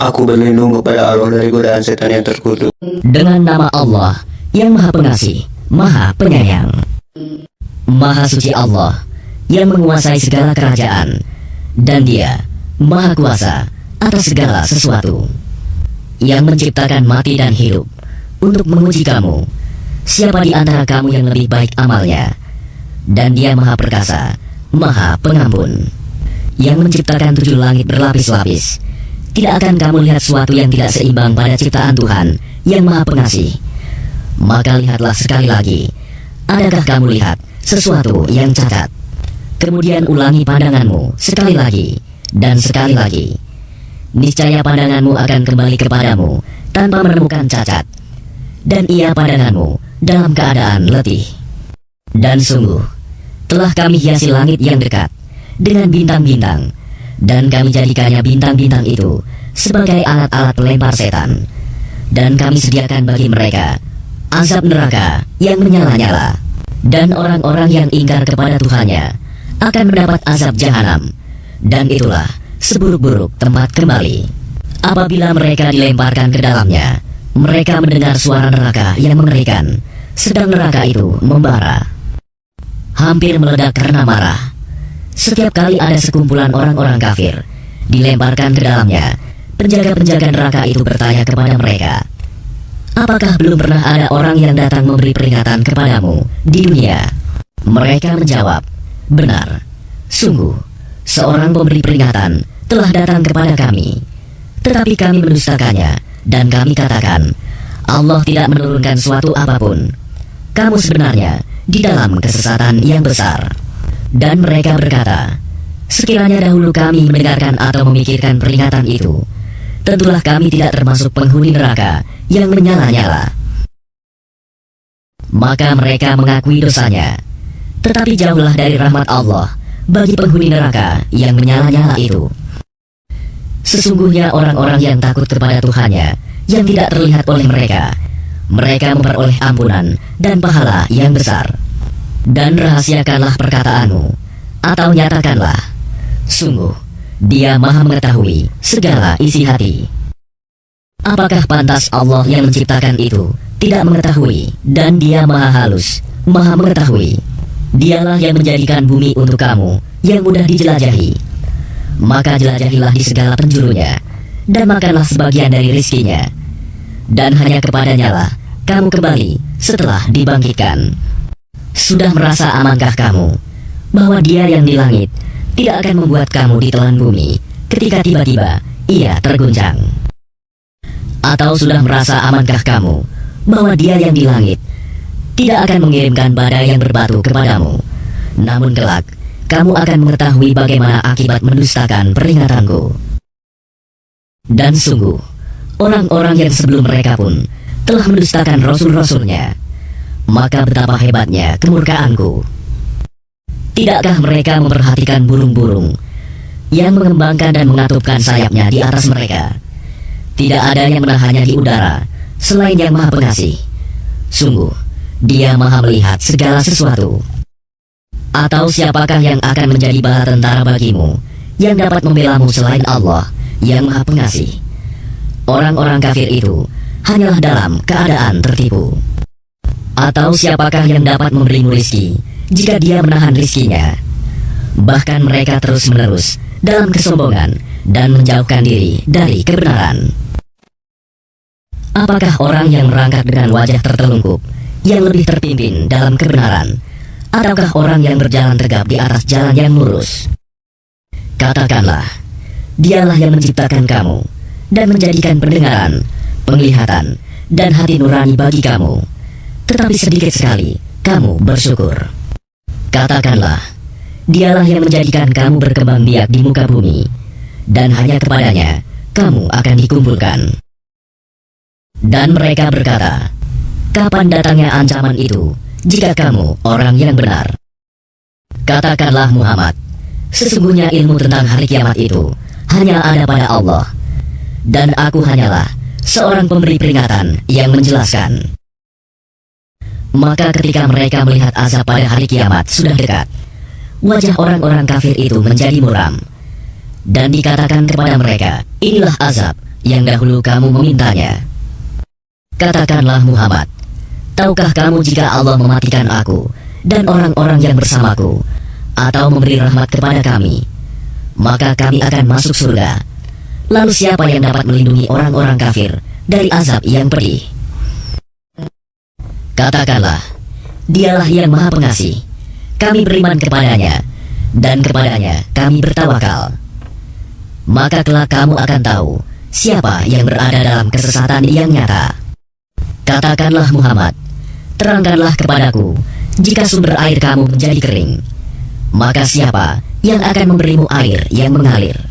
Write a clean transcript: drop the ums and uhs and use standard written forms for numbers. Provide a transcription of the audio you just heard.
Aku berlindung kepada Allah dari godaan setan yang terkutuk. Dengan nama Allah yang Maha Pengasih, Maha Penyayang. Maha Suci Allah yang menguasai segala kerajaan, dan Dia Maha Kuasa atas segala sesuatu, yang menciptakan mati dan hidup untuk menguji kamu, siapa di antara kamu yang lebih baik amalnya. Dan Dia Maha Perkasa, Maha Pengampun, yang menciptakan 7 langit berlapis-lapis. Tidak akan kamu lihat sesuatu yang tidak seimbang pada ciptaan Tuhan yang Maha Pengasih. Maka lihatlah sekali lagi, adakah kamu lihat sesuatu yang cacat? Kemudian ulangi pandanganmu sekali lagi dan sekali lagi. Niscaya pandanganmu akan kembali kepadamu tanpa menemukan cacat, dan ia pandanganmu dalam keadaan letih. Dan sungguh, telah kami hiasi langit yang dekat dengan bintang-bintang, dan kami jadikannya bintang-bintang itu sebagai alat-alat pelempar setan. Dan kami sediakan bagi mereka azab neraka yang menyala-nyala. Dan orang-orang yang ingkar kepada Tuhannya akan mendapat azab jahanam. Dan itulah seburuk-buruk tempat kembali. Apabila mereka dilemparkan ke dalamnya, mereka mendengar suara neraka yang mengerikan, sedang neraka itu membara, hampir meledak karena marah. Setiap kali ada sekumpulan orang-orang kafir dilemparkan ke dalamnya, penjaga-penjaga neraka itu bertanya kepada mereka, apakah belum pernah ada orang yang datang memberi peringatan kepadamu di dunia? Mereka menjawab, benar, sungguh, seorang pemberi peringatan telah datang kepada kami, tetapi kami mendustakannya, dan kami katakan, Allah tidak menurunkan suatu apapun. Kamu sebenarnya di dalam kesesatan yang besar. Dan mereka berkata, sekiranya dahulu kami mendengarkan atau memikirkan peringatan itu, tentulah kami tidak termasuk penghuni neraka yang menyala-nyala. Maka mereka mengakui dosanya, tetapi jauhlah dari rahmat Allah bagi penghuni neraka yang menyala-nyala itu. Sesungguhnya orang-orang yang takut kepada Tuhannya yang tidak terlihat oleh mereka, mereka memperoleh ampunan dan pahala yang besar. Dan rahasiakanlah perkataanmu, atau nyatakanlah, sungguh, Dia Maha mengetahui segala isi hati. Apakah pantas Allah yang menciptakan itu tidak mengetahui, dan Dia Maha halus, Maha mengetahui? Dialah yang menjadikan bumi untuk kamu yang mudah dijelajahi. Maka jelajahilah di segala penjurunya, dan makanlah sebagian dari rizkinya. Dan hanya kepadanya lah kamu kembali setelah dibangkitkan. Sudah merasa amankah kamu bahwa Dia yang di langit tidak akan membuat kamu ditelan bumi ketika tiba-tiba ia terguncang? Atau sudah merasa amankah kamu bahwa Dia yang di langit tidak akan mengirimkan badai yang berbatu kepadamu, namun kelak kamu akan mengetahui bagaimana akibat mendustakan peringatanku? Dan sungguh, orang-orang yang sebelum mereka pun telah mendustakan rasul-rasulnya. Maka betapa hebatnya kemurkaanku. Tidakkah mereka memperhatikan burung-burung yang mengembangkan dan mengatupkan sayapnya di atas mereka? Tidak ada yang menahannya di udara selain yang Maha Pengasih. Sungguh, Dia Maha melihat segala sesuatu. Atau siapakah yang akan menjadi bala tentara bagimu yang dapat membelamu selain Allah yang Maha Pengasih? Orang-orang kafir itu hanyalah dalam keadaan tertipu. Atau siapakah yang dapat memberimu rizki jika Dia menahan rizkinya? Bahkan mereka terus-menerus dalam kesombongan dan menjauhkan diri dari kebenaran. Apakah orang yang merangkak dengan wajah tertelungkup yang lebih terpimpin dalam kebenaran, ataukah orang yang berjalan tegap di atas jalan yang lurus? Katakanlah, Dialah yang menciptakan kamu dan menjadikan pendengaran, penglihatan, dan hati nurani bagi kamu. Tetapi sedikit sekali kamu bersyukur. Katakanlah, Dialah yang menjadikan kamu berkembang biak di muka bumi, dan hanya kepadanya kamu akan dikumpulkan. Dan mereka berkata, kapan datangnya ancaman itu jika kamu orang yang benar? Katakanlah Muhammad, sesungguhnya ilmu tentang hari kiamat itu hanya ada pada Allah, dan aku hanyalah seorang pemberi peringatan yang menjelaskan. Maka ketika mereka melihat azab pada hari kiamat sudah dekat, wajah orang-orang kafir itu menjadi muram, dan dikatakan kepada mereka, inilah azab yang dahulu kamu memintanya. Katakanlah Muhammad, tahukah kamu jika Allah mematikan aku dan orang-orang yang bersamaku, atau memberi rahmat kepada kami, maka kami akan masuk surga. Lalu siapa yang dapat melindungi orang-orang kafir dari azab yang pedih? Katakanlah, dialah yang maha pengasih. Kami beriman kepadanya, dan kepadanya kami bertawakal. Maka kelak kamu akan tahu siapa yang berada dalam kesesatan yang nyata. Katakanlah Muhammad, terangkanlah kepadaku, jika sumber air kamu menjadi kering, maka siapa yang akan memberimu air yang mengalir?